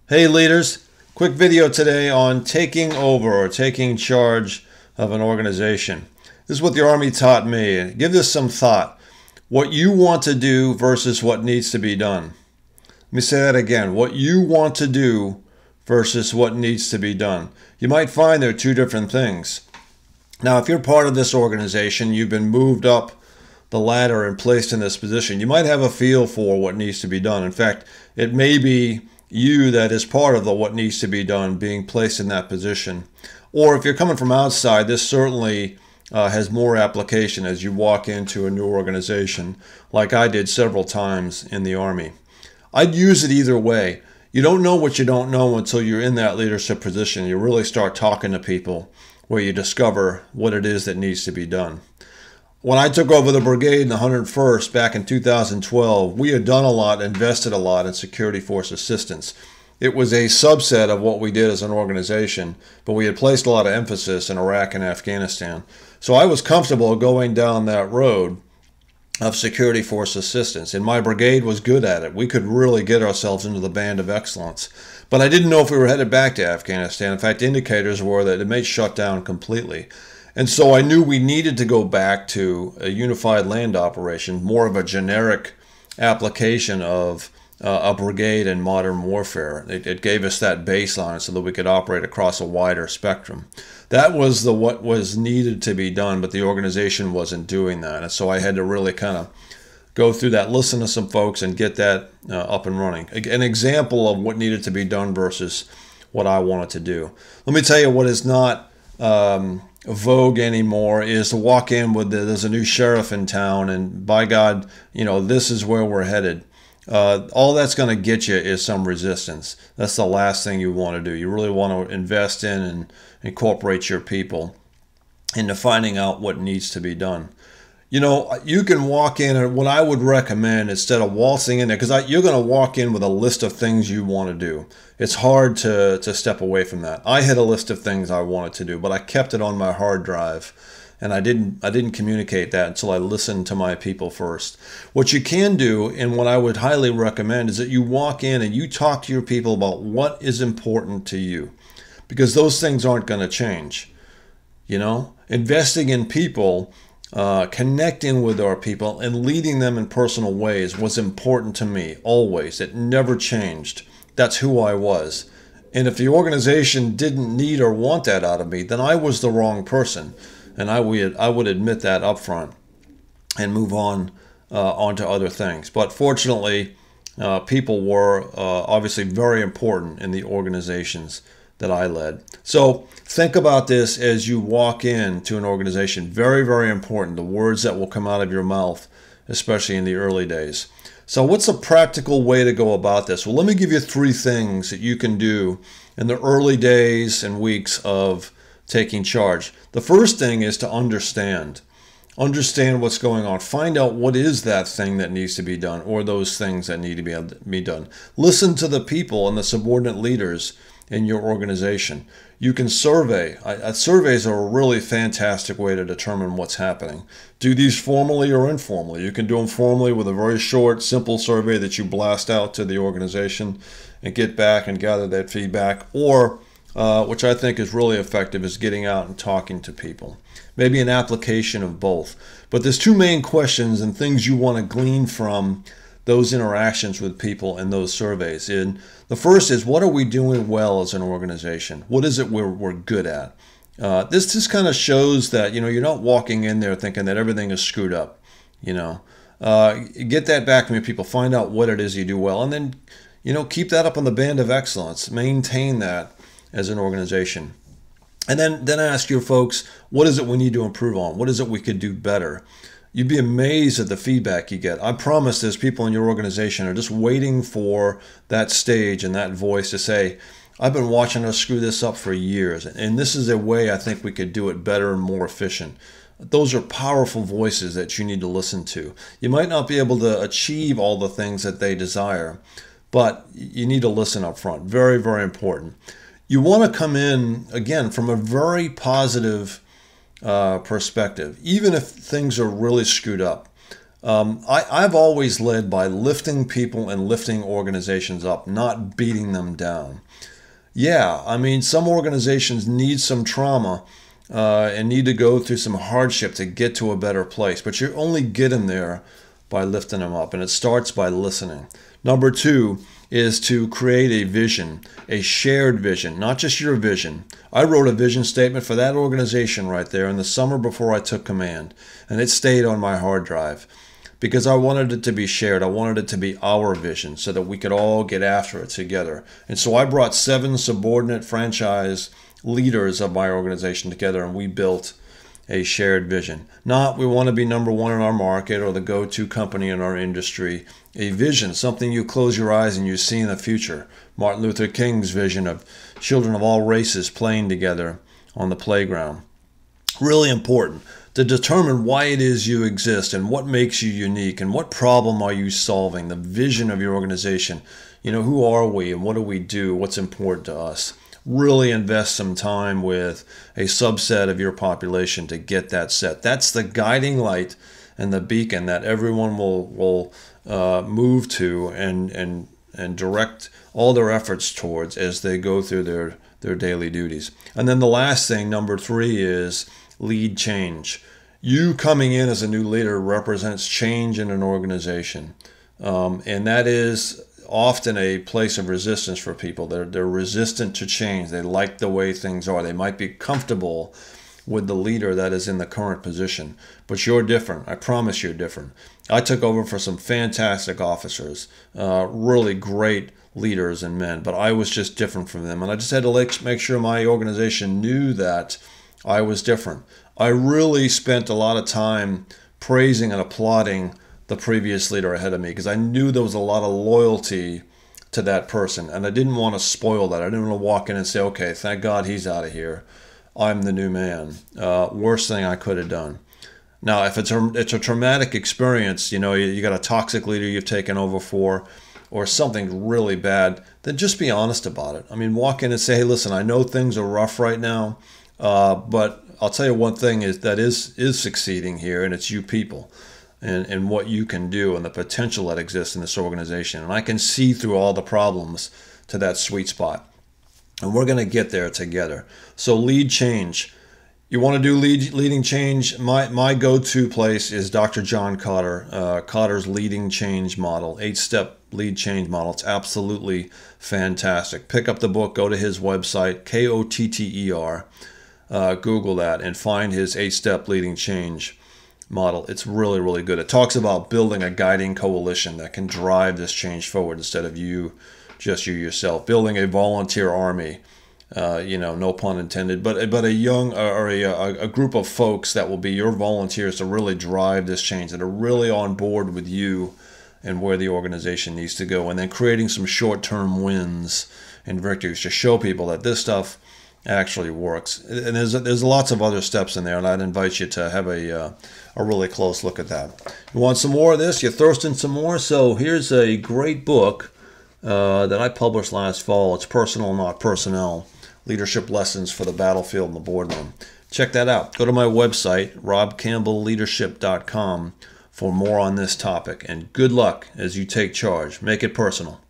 Hey leaders, quick video today on taking over or taking charge of an organization. This is what the Army taught me. Give this some thought. What you want to do versus what needs to be done. Let me say that again. What you want to do versus what needs to be done. You might find they're two different things. Now, if you're part of this organization, you've been moved up the ladder and placed in this position, you might have a feel for what needs to be done. In fact, it may be you that is part of the what needs to be done being placed in that position. Or if you're coming from outside, this certainly has more application as you walk into a new organization, like I did several times in the Army. I'd use it either way. You don't know what you don't know until you're in that leadership position. You really start talking to people where you discover what it is that needs to be done. When I took over the brigade in the 101st back in 2012, we had done a lot, invested a lot in security force assistance. It was a subset of what we did as an organization, but we had placed a lot of emphasis in Iraq and Afghanistan. So I was comfortable going down that road of security force assistance, and my brigade was good at it. We could really get ourselves into the band of excellence. But I didn't know if we were headed back to Afghanistan. In fact, indicators were that it may shut down completely. And so I knew we needed to go back to a unified land operation, more of a generic application of a brigade in modern warfare. It gave us that baseline so that we could operate across a wider spectrum. That was what was needed to be done, but the organization wasn't doing that. And so I had to really kind of go through that, listen to some folks, and get that up and running. An example of what needed to be done versus what I wanted to do. Let me tell you what is not vogue anymore is to walk in with there's a new sheriff in town, and by God, this is where we're headed. All that's going to get you is some resistance. That's the last thing you want to do. You really want to invest in and incorporate your people into finding out what needs to be done. You can walk in, and what I would recommend, instead of waltzing in there, because you're going to walk in with a list of things you want to do. It's hard to step away from that. I had a list of things I wanted to do, but I kept it on my hard drive, and I didn't communicate that until I listened to my people first. What you can do, and what I would highly recommend, is that you walk in and you talk to your people about what is important to you, because those things aren't going to change. Investing in people, connecting with our people and leading them in personal ways was important to me always. It never changed. That's who I was. And if the organization didn't need or want that out of me, then I was the wrong person. And I would admit that up front and move on onto other things. But fortunately, people were obviously very important in the organizations that I led. So think about this as you walk into an organization. Very, very important, the words that will come out of your mouth, especially in the early days. So what's a practical way to go about this? Well, let me give you 3 things that you can do in the early days and weeks of taking charge. The first thing is to understand. Understand what's going on. Find out what is that thing that needs to be done, or those things that need to be done. Listen to the people and the subordinate leaders in your organization. You can survey. Surveys are a really fantastic way to determine what's happening. Do these formally or informally. You can do them formally with a very short, simple survey that you blast out to the organization and get back and gather that feedback. Or, which I think is really effective, is getting out and talking to people. Maybe an application of both. But there's 2 main questions and things you want to glean from those interactions with people and those surveys. And the first is, what are we doing well as an organization? What is it we're good at? This just kind of shows that you're not walking in there thinking that everything is screwed up. Get that back from your people. Find out what it is you do well, and then keep that up on the band of excellence. Maintain that as an organization, and then ask your folks, what is it we need to improve on? What is it we could do better? You'd be amazed at the feedback you get. I promise there's people in your organization are just waiting for that stage and that voice to say, I've been watching us screw this up for years, and this is a way I think we could do it better and more efficient. Those are powerful voices that you need to listen to. You might not be able to achieve all the things that they desire, but you need to listen up front. Very, very important. You want to come in, again, from a very positive perspective, even if things are really screwed up. I've always led by lifting people and lifting organizations up, not beating them down. Yeah, I mean, some organizations need some trauma and need to go through some hardship to get to a better place, but you only get them there by lifting them up, and it starts by listening. Number two is to create a vision, a shared vision, not just your vision. I wrote a vision statement for that organization right there in the summer before I took command, and it stayed on my hard drive because I wanted it to be shared. I wanted it to be our vision so that we could all get after it together. And so I brought 7 subordinate franchise leaders of my organization together, and we built a shared vision. Not we want to be number one in our market or the go-to company in our industry. A vision, something you close your eyes and you see in the future. Martin Luther King's vision of children of all races playing together on the playground. Really important to determine why it is you exist and what makes you unique and what problem are you solving, the vision of your organization. You know, who are we and what do we do? What's important to us? Really invest some time with a subset of your population to get that set. That's the guiding light and the beacon that everyone will move to and direct all their efforts towards as they go through their daily duties. And then the last thing, number 3, is lead change. You coming in as a new leader represents change in an organization, and that is often a place of resistance for people. They're resistant to change. They like the way things are. They might be comfortable with the leader that is in the current position, but you're different. I promise you're different. I took over for some fantastic officers, really great leaders and men, but I was just different from them, and I just had to make sure my organization knew that I was different. I really spent a lot of time praising and applauding the previous leader ahead of me because I knew there was a lot of loyalty to that person, and I didn't want to spoil that. I didn't want to walk in and say, okay, thank God he's out of here. I'm the new man. Worst thing I could have done. Now, if it's a traumatic experience, you know, you got a toxic leader you've taken over for, or something really bad, then just be honest about it. I mean, walk in and say, hey, listen, I know things are rough right now, but I'll tell you one thing is succeeding here, and it's you people. And what you can do and the potential that exists in this organization. And I can see through all the problems to that sweet spot. And we're going to get there together. So lead change. You want to do leading change? My go-to place is Dr. John Kotter, Kotter's leading change model, 8-step lead change model. It's absolutely fantastic. Pick up the book, go to his website, Kotter, Google that, and find his 8-step leading change model. It's really, really good. It talks about building a guiding coalition that can drive this change forward instead of just you yourself. Building a volunteer army, no pun intended, but a young or a group of folks that will be your volunteers to really drive this change, that are really on board with you and where the organization needs to go. And then creating some short-term wins and victories to show people that this stuff actually works. And there's lots of other steps in there, and I'd invite you to have a really close look at that. You want some more of this? You're thirsting some more? So here's a great book that I published last fall. It's Personal Not Personnel, Leadership Lessons for the Battlefield and the Boardroom. Check that out. Go to my website, robcampbellleadership.com, for more on this topic. And good luck as you take charge. Make it personal.